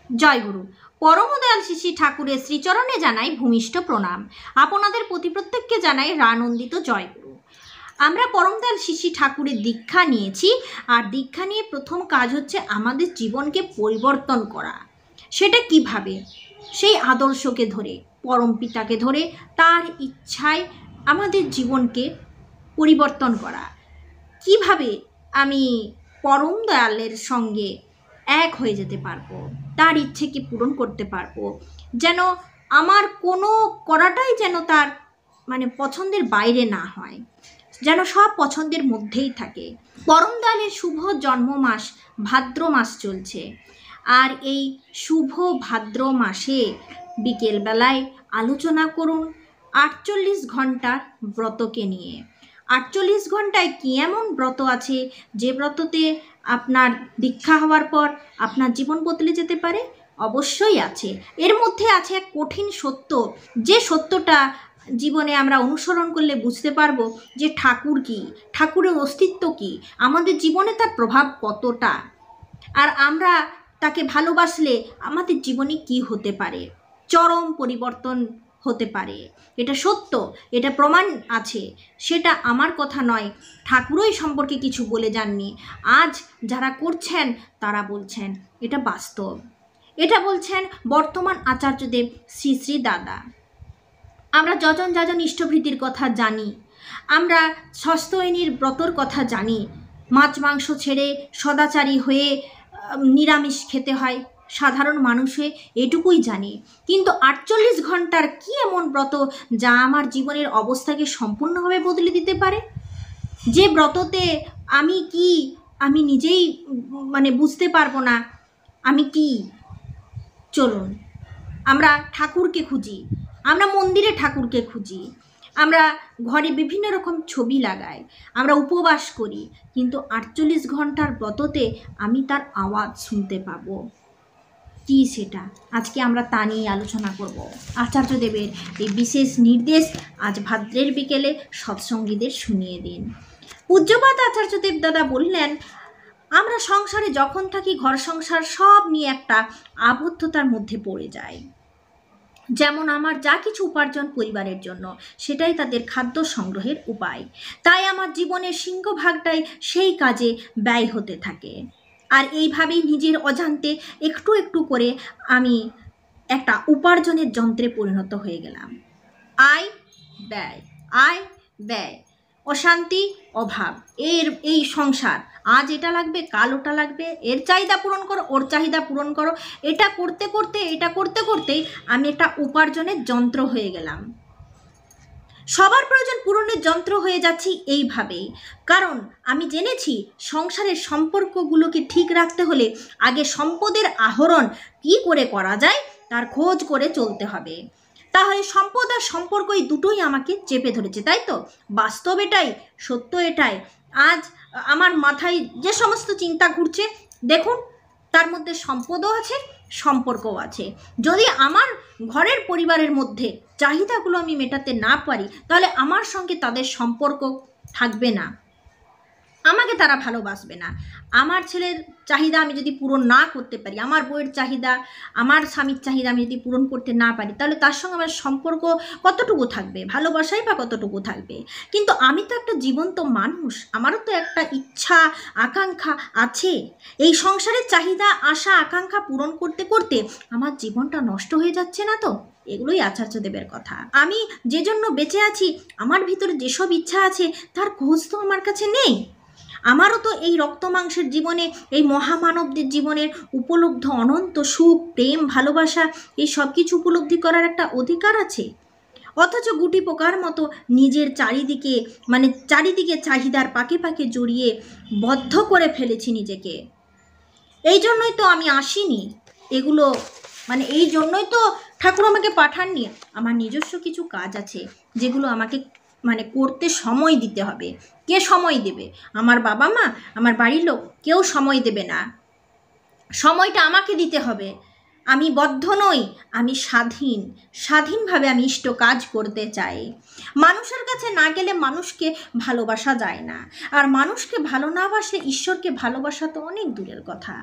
জয় গুরু। পরমদয়াল শ্রী শ্রী ঠাকুরের শ্রীচরণে জানাই ভূমিষ্ঠ প্রণাম। আপনাদের প্রতি প্রত্যেককে জানাই রানন্দিত জয় গুরু। আমরা পরমদয়াল শ্রী শ্রী ঠাকুরের দীক্ষা নিয়েছি, আর দীক্ষা নিয়ে প্রথম কাজ হচ্ছে আমাদের জীবনকে পরিবর্তন করা। সেটা কিভাবে? সেই আদর্শকে ধরে, পরম পিতাকে ধরে, তার ইচ্ছায় আমাদের জীবনকে পরিবর্তন করা। কিভাবে আমি পরম দয়ালের সঙ্গে এক হয়ে যেতে পারবো, তার ইচ্ছেকে পূরণ করতে পারবো, যেন আমার কোনো করাটাই যেন তার পছন্দের বাইরে না হয়, যেন সব পছন্দের মধ্যেই থাকে। পরম দয়ালের শুভ জন্ম মাস ভাদ্র মাস চলছে, আর এই শুভ ভাদ্র মাসে বিকেলবেলায় আলোচনা করুন 48 ঘন্টার ব্রতকে নিয়ে। 48 ঘন্টায় কি এমন ব্রত আছে যে ব্রততে আপনার দীক্ষা হওয়ার পর আপনার জীবন বদলে যেতে পারে? অবশ্যই আছে। এর মধ্যে আছে এক কঠিন সত্য, যে সত্যটা জীবনে আমরা অনুসরণ করলে বুঝতে পারবো যে ঠাকুর কি, ঠাকুরের অস্তিত্ব কি, আমাদের জীবনে তার প্রভাব কতটা, আর আমরা তাকে ভালোবাসলে আমাদের জীবনে কি হতে পারে, চরম পরিবর্তন হতে পারে। এটা সত্য, এটা প্রমাণ আছে। সেটা আমার কথা নয়, ঠাকুরই সম্পর্কে কিছু বলে যাননি, আজ যারা করছেন তারা বলছেন এটা বাস্তব। এটা বলছেন বর্তমান আচার্যদেব শ্রী শ্রী দাদা। আমরা যজন যাজন ইষ্টভৃতির কথা জানি, আমরা ষষ্ঠয়নীর ব্রতর কথা জানি, মাছ মাংস ছেড়ে সদাচারী হয়ে নিরামিষ খেতে হয় সাধারণ মানুষ হয়ে, এটুকুই জানি। কিন্তু 48 ঘন্টার কি এমন ব্রত যা আমার জীবনের অবস্থাকে সম্পূর্ণভাবে বদলে দিতে পারে? যে ব্রততে আমি কি, আমি নিজেই বুঝতে পারবো না আমি কি। চলুন আমরা ঠাকুরকে খুঁজি, আমরা মন্দিরে ঠাকুরকে খুঁজি, আমরা ঘরে বিভিন্ন রকম ছবি লাগাই, আমরা উপবাস করি, কিন্তু 48 ঘন্টার ব্রততে আমি তার আওয়াজ শুনতে পাবো। কি সেটা? আজকে আমরা তা নিয়ে আলোচনা করব। আচার্যদেবের এই বিশেষ নির্দেশ আজ ভাদ্রের বিকেলে সৎসঙ্গীদের শুনিয়ে দিন। পূজ্যপাদ আচার্যদেব দাদা বললেন, আমরা সংসারে যখন থাকি ঘর সংসার সব নিয়ে একটা আবদ্ধতার মধ্যে পড়ে যায়। যেমন আমার যা কিছু উপার্জন পরিবারের জন্য, সেটাই তাদের খাদ্য সংগ্রহের উপায়। তাই আমার জীবনের সিংহভাগটাই সেই কাজে ব্যয় হতে থাকে। আর এইভাবেই নিজের অজান্তে একটু একটু করে আমি একটা উপার্জনের যন্ত্রে পরিণত হয়ে গেলাম। আয় ব্যয়, আয় ব্যয়, অশান্তি, অভাব, এই সংসার। আজ এটা লাগবে, কাল ওটা লাগবে, এর চাহিদা পূরণ করো, ওর চাহিদা পূরণ করো। এটা করতে করতেই আমি একটা উপার্জনের যন্ত্র হয়ে গেলাম। সবার প্রয়োজন পূরণের যন্ত্র হয়ে যাচ্ছি এইভাবেই। কারণ আমি জেনেছি সংসারের সম্পর্কগুলোকে ঠিক রাখতে হলে আগে সম্পদের আহরণ কি করে করা যায় তার খোঁজ করে চলতে হবে। তাহলে সম্পদ আর সম্পর্ক এই দুটোই আমাকে চেপে ধরেছে, তাই তো? বাস্তব এটাই, সত্য এটাই। আজ আমার মাথায় যে সমস্ত চিন্তা ঘুরছে, দেখুন তার মধ্যে সম্পদও আছে, সম্পর্কও আছে। যদি আমার ঘরের পরিবারের মধ্যে চাহিদাগুলো আমি মেটাতে না পারি, তাহলে আমার সঙ্গে তাদের সম্পর্ক থাকবে না, আমাকে তারা ভালোবাসবে না। আমার ছেলের চাহিদা আমি যদি পূরণ না করতে পারি, আমার বউয়ের চাহিদা, আমার স্বামীর চাহিদা আমি যদি পূরণ করতে না পারি, তাহলে তার সঙ্গে আমার সম্পর্ক কতটুকু থাকবে, ভালোবাসাই বা কতটুকু থাকবে? কিন্তু আমি তো একটা জীবন্ত মানুষ, আমারও তো একটা ইচ্ছা আকাঙ্ক্ষা আছে। এই সংসারের চাহিদা, আশা, আকাঙ্ক্ষা পূরণ করতে করতে আমার জীবনটা নষ্ট হয়ে যাচ্ছে না তো? এগুলোই আচার্যদেবের কথা। আমি যে জন্য বেঁচে আছি, আমার ভিতরে যেসব ইচ্ছা আছে তার খোঁজ তো আমার কাছে নেই। আমারও তো এই রক্ত মাংসের জীবনে, এই মহামানবদের জীবনের উপলব্ধ অনন্ত সুখ, প্রেম, ভালোবাসা, এই সব কিছু উপলব্ধি করার একটা অধিকার আছে। অথচ গুটি পোকার মতো নিজের চারিদিকে চাহিদার পাকে পাকে জড়িয়ে বদ্ধ করে ফেলেছি নিজেকে। এই জন্যই তো আমি আসিনি এগুলো, এই জন্যই তো ঠাকুর আমাকে পাঠাননি। আমার নিজস্ব কিছু কাজ আছে যেগুলো আমাকে করতে সময় দিতে হবে। কে সময় দেবে? আমার বাবা মা, আমার বাড়ির লোক, কেউ সময় দেবে না। সময়টা আমাকে দিতে হবে। আমি বদ্ধ নই, আমি স্বাধীন, স্বাধীনভাবে আমি ইষ্ট কাজ করতে চাই। মানুষের কাছে না গেলে মানুষকে ভালোবাসা যায় না, আর মানুষকে ভালো না বাসলে ঈশ্বরকে ভালোবাসা তো অনেক দূরের কথা।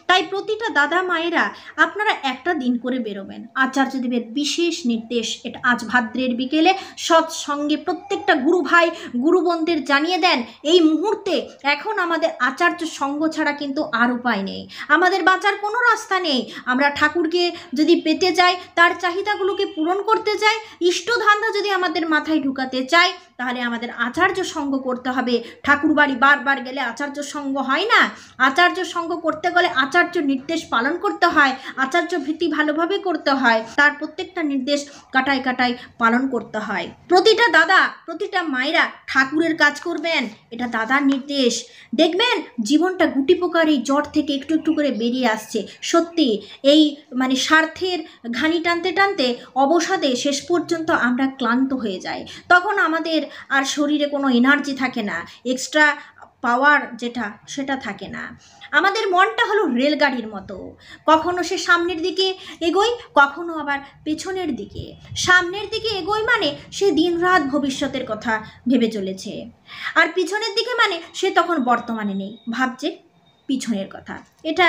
তাই প্রতিটা দাদা মায়েরা আপনারা একটা দিন করে বেরোবেন। আচার্যদেবের বিশেষ নির্দেশ, এটা আজ ভাদ্রের বিকেলে সৎসঙ্গে প্রত্যেকটা গুরু ভাই গুরু বোনদের জানিয়ে দেন, এই মুহূর্তে এখন আমাদের আচার্য সঙ্গ ছাড়া কিন্তু আর উপায় নেই, আমাদের বাঁচার কোনো রাস্তা নেই। আমরা ঠাকুরকে যদি পেতে চাই, তার চাহিদাগুলোকে পূরণ করতে চাই, ইষ্টধান্ধা যদি আমাদের মাথায় ঢুকাতে চাই, তাহলে আমাদের আচার্য সঙ্গ করতে হবে। ঠাকুর বাড়ি বারবার গেলে আচার্য সঙ্গ হয় না। আচার্য সঙ্গ করতে গেলে আচার্য নির্দেশ পালন করতে হয়, আচার্য ভীতি ভালোভাবে করতে হয়, তার প্রত্যেকটা নির্দেশ কাটায় কাটায় পালন করতে হয়। প্রতিটা দাদা প্রতিটা মায়েরা ঠাকুরের কাজ করবেন, এটা দাদার নির্দেশ। দেখবেন জীবনটা গুটি পোকার এই জ্বর থেকে একটু একটু করে বেরিয়ে আসছে। সত্যি এই মানে স্বার্থের ঘানি টানতে টানতে অবসাদে শেষ পর্যন্ত আমরা ক্লান্ত হয়ে যাই, তখন আমাদের আর শরীরে কোনো এনার্জি থাকে না, এক্সট্রা পাওয়ার যেটা সেটা থাকে না। আমাদের মনটা হলো রেলগাড়ির মতো, কখনো সে সামনের দিকে এগোয়, কখনো আবার পেছনের দিকে। সামনের দিকে এগোয় মানে সে দিনরাত ভবিষ্যতের কথা ভেবে চলেছে, আর পিছনের দিকে মানে সে তখন বর্তমানে নেই, ভাবছে পিছনের কথা। এটা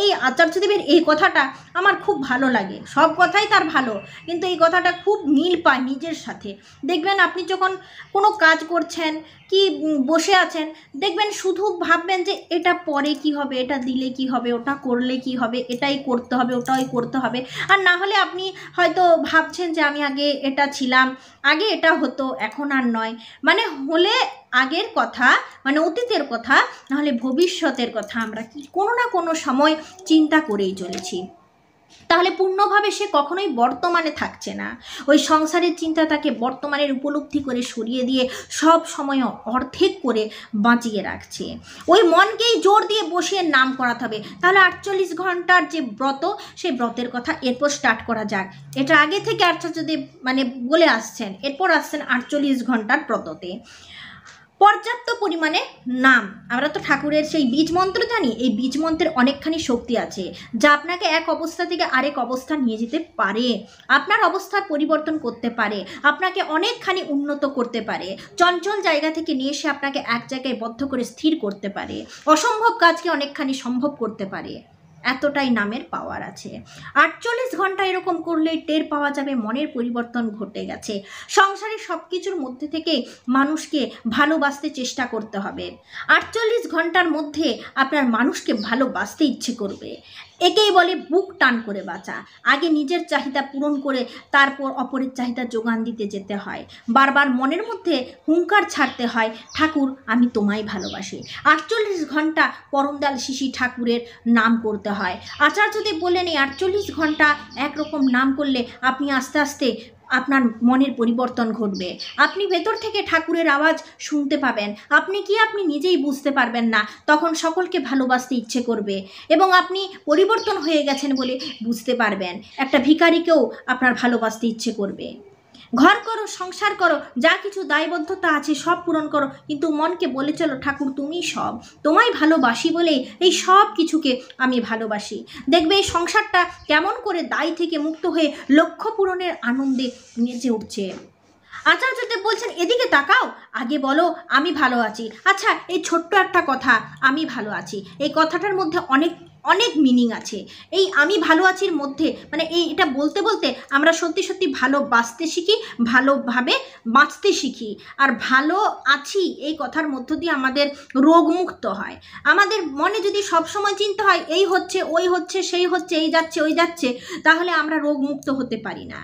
এই আচার্যদেবের এই কথাটা আমার খুব ভালো লাগে। সব কথাই তার ভালো, কিন্তু এই কথাটা খুব মিল পায় নিজের সাথে। দেখবেন আপনি যখন কোনো কাজ করছেন কি বসে আছেন, দেখবেন শুধু ভাববেন যে এটা পরে কি হবে, এটা দিলে কি হবে, ওটা করলে কি হবে, এটাই করতে হবে, ওটাই করতে হবে। আর না হলে আপনি হয়তো ভাবছেন যে আমি আগে এটা ছিলাম, আগে এটা হতো, এখন আর নয়। মানে হলে আগের কথা, মানে অতীতের কথা, নাহলে ভবিষ্যতের কথা আমরা কি কোনো না কোনো সময় চিন্তা করেই চলেছি। তাহলে পূর্ণভাবে সে কখনোই বর্তমানে থাকছে না। ওই সংসারের চিন্তা তাকে বর্তমানের উপলব্ধি করে সরিয়ে দিয়ে সব সময় অর্ধেক করে বাঁচিয়ে রাখছে। ওই মনকেই জোর দিয়ে বসিয়ে নাম করাতে হবে। তাহলে 48 ঘন্টার যে ব্রত, সেই ব্রতের কথা এরপর স্টার্ট করা যাক। এটা আগে থেকে আচার্যদেব বলে আসছেন, এরপর আসছেন 48 ঘন্টার ব্রততে। পর্যাপ্ত পরিমাণে নাম, আমরা তো ঠাকুরের সেই বীজ মন্ত্র জানি, এই বীজ মন্ত্রের অনেকখানি শক্তি আছে, যা আপনাকে এক অবস্থা থেকে আরেক অবস্থা নিয়ে যেতে পারে, আপনার অবস্থার পরিবর্তন করতে পারে, আপনাকে অনেকখানি উন্নত করতে পারে, চঞ্চল জায়গা থেকে নিয়ে এসে আপনাকে এক জায়গায় বদ্ধ করে স্থির করতে পারে, অসম্ভব কাজকে অনেকখানি সম্ভব করতে পারে। এতটাই নামের পাওয়ার আছে। 48 ঘন্টা এরকম করলেই টের পাওয়া যাবে মনের পরিবর্তন ঘটে গেছে। সংসারের সব কিছুর মধ্যে থেকে মানুষকে ভালোবাসতে চেষ্টা করতে হবে। 48 ঘন্টার মধ্যে আপনার মানুষকে ভালোবাসতে ইচ্ছে করবে। একেই বলে বুক টান করে বাঁচা। আগে নিজের চাহিদা পূরণ করে তারপর অপরের চাহিদা যোগান দিতে যেতে হয়। বারবার মনের মধ্যে হুঙ্কার ছাড়তে হয়, ঠাকুর আমি তোমায় ভালোবাসি। 48 ঘন্টা পরমদয়াল শিশি ঠাকুরের নাম করতে হয়। আচার্যদেব বললেন এই 48 ঘন্টা একরকম নাম করলে আপনি আস্তে আস্তে আপনার মনের পরিবর্তন ঘটবে। আপনি ভেতর থেকে ঠাকুরের আওয়াজ শুনতে পাবেন। আপনি নিজেই বুঝতে পারবেন না, তখন সকলকে ভালোবাসতে ইচ্ছে করবে এবং আপনি পরিবর্তন হয়ে গেছেন বলে বুঝতে পারবেন। একটা ভিখারিকেও আপনার ভালোবাসতে ইচ্ছে করবে। ঘর করো, সংসার করো, যা কিছু দায়বদ্ধতা আছে সব পূরণ করো, কিন্তু মনকে বলে চলো ঠাকুর তুমি সব, তোমায় ভালোবাসি বলেই এই সব কিছুকে আমি ভালোবাসি। দেখবে এই সংসারটা কেমন করে দায় থেকে মুক্ত হয়ে লক্ষ্য পূরণের আনন্দে নেচে উঠছে। আচার্যদেব বলছেন এদিকে তাকাও, আগে বলো আমি ভালো আছি। আচ্ছা, এই ছোট্ট একটা কথা আমি ভালো আছি, এই কথাটার মধ্যে অনেক অনেক মিনিং আছে। এই আমি ভালো আছির মধ্যে এটা বলতে বলতে আমরা সত্যি সত্যি ভালোবাসতে শিখি, ভালোভাবে বাঁচতে শিখি। আর ভালো আছি এই কথার মধ্য দিয়ে আমাদের রোগমুক্ত হয়। আমাদের মনে যদি সবসময় চিন্তা হয় এই হচ্ছে ওই হচ্ছে সেই হচ্ছে, এই যাচ্ছে ওই যাচ্ছে, তাহলে আমরা রোগমুক্ত হতে পারি না।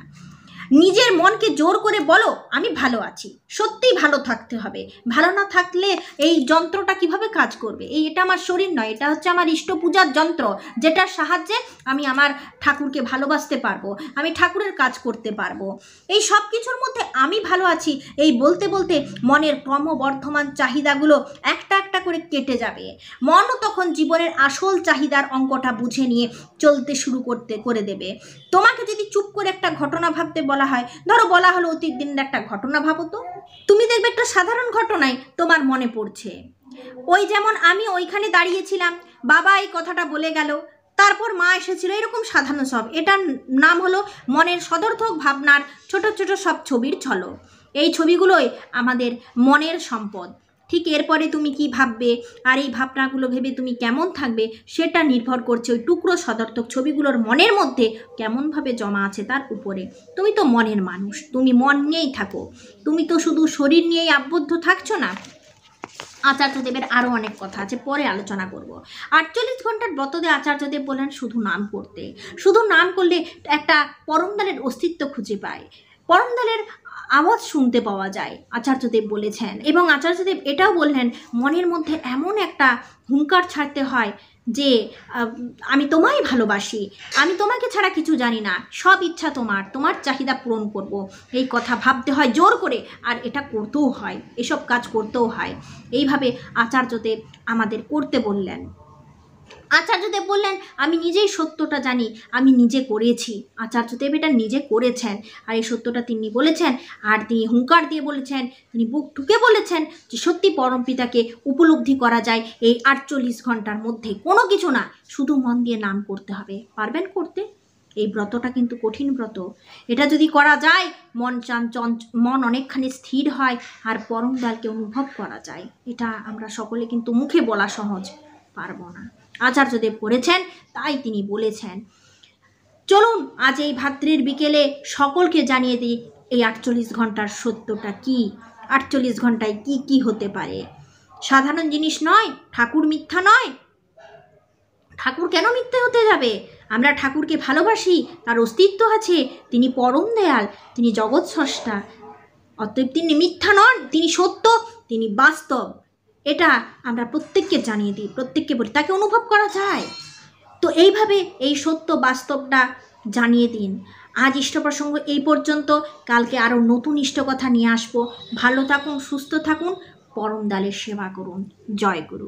নিজের মনকে জোর করে বলো আমি ভালো আছি, সত্যিই ভালো থাকতে হবে। ভালো না থাকলে এই যন্ত্রটা কিভাবে কাজ করবে? এটা আমার শরীর নয়, এটা হচ্ছে আমার ইষ্ট পূজার যন্ত্র, যেটার সাহায্যে আমি আমার ঠাকুরকে ভালোবাসতে পারবো, আমি ঠাকুরের কাজ করতে পারবো। এই সব কিছুর মধ্যে আমি ভালো আছি এই বলতে বলতে মনের ক্রমবর্ধমান চাহিদাগুলো একটা একটা করে কেটে যাবে। মনও তখন জীবনের আসল চাহিদার অঙ্কটা বুঝে নিয়ে চলতে শুরু করে দেবে। তোমাকে যদি চুপ করে একটা ঘটনা ভাবতে বলা হয়, ধরো বলা হলো অতীত দিনের একটা ঘটনা ভাবো তো, তুমি দেখবে একটা সাধারণ ঘটনাই তোমার মনে পড়ছে। ওই যেমন আমি ওইখানে দাঁড়িয়েছিলাম, বাবা এই কথাটা বলে গেল, তারপর মা এসেছিল, এরকম সাধারণ সব। এটার নাম হলো মনের সদর্থক ভাবনার ছোট ছোট সব ছবির ঝলক। এই ছবিগুলোই আমাদের মনের সম্পদ। ঠিক এরপরে তুমি কি ভাববে আর এই ভাবনাগুলো ভেবে তুমি কেমন থাকবে সেটা নির্ভর করছে ওই টুকরো সদর্থক ছবিগুলোর মনের মধ্যে কেমনভাবে জমা আছে তার উপরে। তুমি তো মনের মানুষ, তুমি মন নিয়েই থাকো, তুমি তো শুধু শরীর নিয়েই আবদ্ধ থাকছো না। আচার্যদেবের আরও অনেক কথা আছে, পরে আলোচনা করব। 48 ঘন্টার ব্রতদে আচার্যদেব বলেন শুধু নাম করতে, শুধু নাম করলে একটা পরমদালের অস্তিত্ব খুঁজে পায়, পরমদালের আওয়াজ শুনতে পাওয়া যায়, আচার্যদেব বলেছেন। এবং আচার্যদেব এটাও বললেন মনের মধ্যে এমন একটা হুঙ্কার ছাড়তে হয় যে আমি তোমায় ভালোবাসি, আমি তোমাকে ছাড়া কিছু জানি না, সব ইচ্ছা তোমার, তোমার চাহিদা পূরণ করব, এই কথা ভাবতে হয় জোর করে, আর এটা করতেও হয়, এসব কাজ করতেও হয়। এইভাবে আচার্যদেব আমাদের করতে বললেন। আচার্যদেব বললেন আমি নিজেই সত্যটা জানি, আমি নিজে করেছি। আচার্যদেব এটা নিজে করেছেন আর এই সত্যটা তিনি বলেছেন, আর তিনি হুঙ্কার দিয়ে বলেছেন, তিনি বুক ঠুকে বলেছেন যে সত্যি পরমপিতাকে উপলব্ধি করা যায় এই 48 ঘন্টার মধ্যে, কোনো কিছু না, শুধু মন দিয়ে নাম করতে হবে। পারবেন করতে? এই ব্রতটা কিন্তু কঠিন ব্রত, এটা যদি করা যায় মন অনেকখানি স্থির হয় আর পরমদালকে অনুভব করা যায়। এটা আমরা সকলে কিন্তু মুখে বলা সহজ, পারবো না। আচার্যদেব করেছেন, তাই তিনি বলেছেন। চলুন আজ এই ভাদ্রের বিকেলে সকলকে জানিয়ে দিই এই 48 ঘন্টার সত্যটা কি, 48 ঘন্টায় কি কি হতে পারে। সাধারণ জিনিস নয়, ঠাকুর মিথ্যা নয়। ঠাকুর কেন মিথ্যে হতে যাবে? আমরা ঠাকুরকে ভালোবাসি, তার অস্তিত্ব আছে, তিনি পরম দয়াল, তিনি জগৎ স্রষ্টা, অতএব তিনি মিথ্যা নন, তিনি সত্য, তিনি বাস্তব। এটা আমরা প্রত্যেককে জানিয়ে দিই, প্রত্যেককে বলি, তাকে অনুভব করা যায়। তো এইভাবে এই সত্য বাস্তবটা জানিয়ে দিন। আজ ইষ্টপ্রসঙ্গ এই পর্যন্ত, কালকে আরও নতুন ইষ্টকথা নিয়ে আসবো। ভালো থাকুন, সুস্থ থাকুন, পরমদালের সেবা করুন। জয় গুরু।